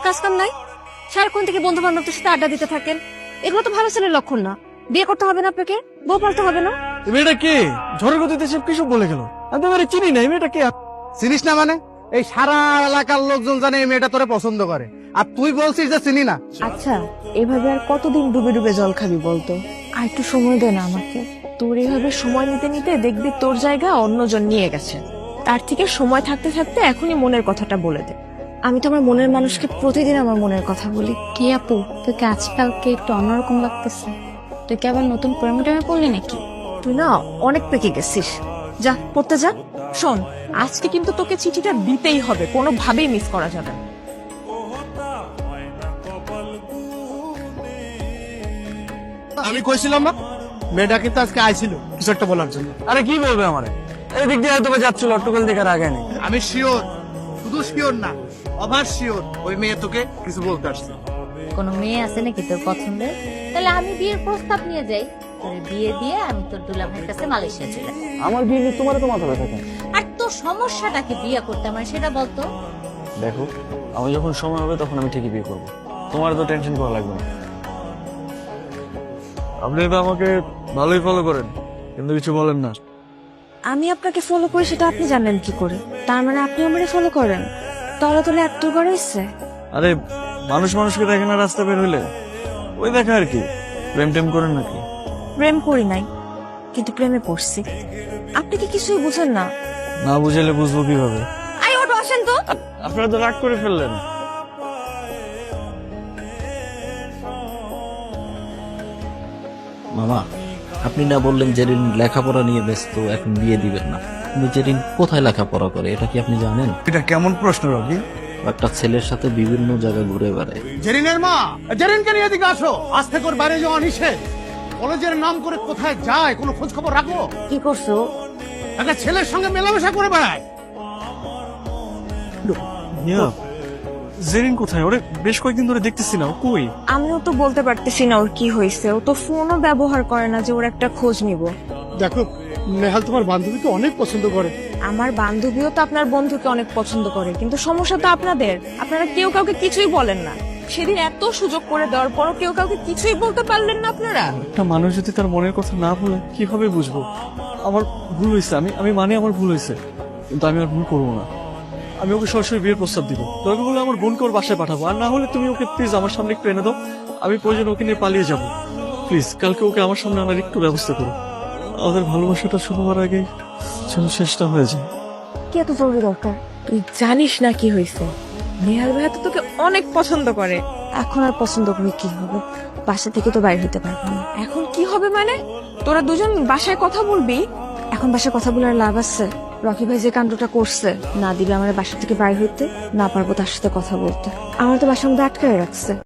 কাজ কাম নাই? সারাক্ষণ থেকে বন্ধু বান্ধবদের সাথে আড্ডা দিতে থাকেন, এগুলো তো ভালো ছেলের লক্ষণ না। বিয়ে করতে হবে না আপনাকে, বউ পালতে হবে না। এই মেয়েটা কে? ঝড়ের গতিতে সব কিছু বলে গেল। আমি তো এবারে চিনি না, এই মেয়েটা কে? চিনিস না মানে? এই সারা এলাকার লোকজন জানে এই মেয়েটা তোরে পছন্দ করে, আর তুই বলছিস যে চিনি না। আচ্ছা, এভাবে আর কতদিন ডুবে ডুবে জল খাবি বলতো? আর একটু সময় দে না আমাকে। তোর এইভাবে সময় নিতে নিতে দেখবি তোর জায়গা অন্যজন নিয়ে গেছে। তার থেকে সময় থাকতে থাকতে এখনই মনের কথাটা বলে দে। আমি তো আমার মনের মানুষকে প্রতিদিন আমার মনের কথা বলি। কি আপু, তোকে আজকালকে একটু অন্যরকম লাগতেছে। তুই কি আবার নতুন প্রেমে টেমে পড়লি নাকি? তুই না অনেক পেকে গেছিস, যা পড়তে যা। শোন, আজকে কিন্তু তোকে চিঠিটা দিতেই হবে, কোনোভাবেই মিস করা যাবে না। আমি কইছিলাম না মেয়েটা কিন্তু আজকে আইছিল কিছু একটা বলার জন্য। আরে কি বলবে আমারে? এদিক দিয়ে হয়তো বা যাচ্ছিল, অট্টকল দেখার আগে নেই। আমি শিওর, শুধু শিওর না, অভার শিওর ওই মেয়ে তোকে কিছু বলতে আসছে। কোনো মেয়ে আছে নাকি তোর পছন্দের? তাহলে আমি বিয়ের প্রস্তাব নিয়ে যাই, তোর বিয়ে দিয়ে আমি তোর দুলা ভাইয়ের কাছে মালয়েশিয়া চলে যাই। আমার বিয়ে নিয়ে তোমার তো মাথা ব্যথা কেন? আর তোর সমস্যাটাকে বিয়ে করতে আমার সেটা বলতো। দেখো, আমি যখন সময় হবে তখন আমি ঠিকই বিয়ে করবো, তোমার তো টেনশন করা লাগবে না। আপনি তো আমাকে ভালোই ফলো করেন, কিন্তু কিছু বলেন না। আমি আপনাকে ফলো করি সেটা আপনি জানেন কি করে? তার মানে আপনি আমারে ফলো করেন? তলা তলে এত করে ইচ্ছে। আরে মানুষ মানুষকে দেখে না রাস্তা বের হইলে, ওই দেখা আর কি। প্রেম টেম করেন নাকি? প্রেম করি নাই, কিন্তু প্রেমে পড়ছি। আপনি কি কিছুই বুঝেন না? না বুঝাইলে বুঝবো কিভাবে? আই ওটো আসেন তো। আপনারা তো রাগ করে ফেললেন। মামা, আপনি না বললেন জেরিন লেখাপড়া নিয়ে ব্যস্ত, এখন বিয়ে দিবেন না। কিন্তু জেরিন কোথায় লেখাপড়া করে এটা কি আপনি জানেন? এটা কেমন প্রশ্ন রবি? একটা ছেলের সাথে বিভিন্ন জায়গায় ঘুরে বেড়ায়। জেরিনের মা, জেরিনকে নিয়ে এদিকে আসো। আজ থেকে ওর বাইরে যাওয়া নিষেধ। কলেজের নাম করে কোথায় যায় কোনো খোঁজ খবর রাখো? কি করছো? একটা ছেলের সঙ্গে মেলামেশা করে বেড়ায়। জেরিন কোথায়? ওরে বেশ কয়েকদিন ধরে দেখতেছি না, ও কই? আমিও তো বলতে পারতেছি না ওর কি হয়েছে। ও তো ফোনও ব্যবহার করে না যে ওর একটা খোঁজ নিব। দেখো, নেহাল তোমার বান্ধবীকে অনেক পছন্দ করে। আমার বান্ধবীও তো আপনার বন্ধুকে অনেক পছন্দ করে, কিন্তু সমস্যা তো আপনাদের। আপনারা কেউ কাউকে কিছুই বলেন না। সেদিন এত সুযোগ করে দেওয়ার পরও কেউ কাউকে কিছুই বলতে পারলেন না আপনারা। একটা মানুষ যদি তার মনের কথা না বলে কিভাবে বুঝবো? আমার ভুল হয়েছে, আমি মানে আমার ভুল হয়েছে, কিন্তু আমি আর ভুল করবো না। আমি ওকে সরাসরি বিয়ের প্রস্তাব দিব। দরকার হলে আমার বোনকে ওর বাসায় পাঠাবো, আর না হলে তুমি ওকে প্লিজ আমার সামনে একটু এনে দাও। আমি প্রয়োজন ওকে নিয়ে পালিয়ে যাবো। প্লিজ কালকে ওকে আমার সামনে আনার একটু ব্যবস্থা করো। আমাদের ভালোবাসাটা শুরু হওয়ার আগে যেন শেষটা হয়ে যায়। কি এত জরুরি দরকার? তুই জানিস না কি হয়েছে? নেহাল ভাইয়া তো তোকে অনেক পছন্দ করে। এখন আর পছন্দ করে কি হবে? বাসা থেকে তো বাইরে হইতে পারবো না। এখন কি হবে মানে? তোরা দুজন বাসায় কথা বলবি? এখন বাসায় কথা বলে আর লাভ আছে? রকি ভাই যে কাণ্ডটা করছে, না দিবে আমার বাসা থেকে বাইরে হইতে, না পারবো তার সাথে কথা বলতে। আমার তো বাসার মধ্যে আটকায় রাখছে।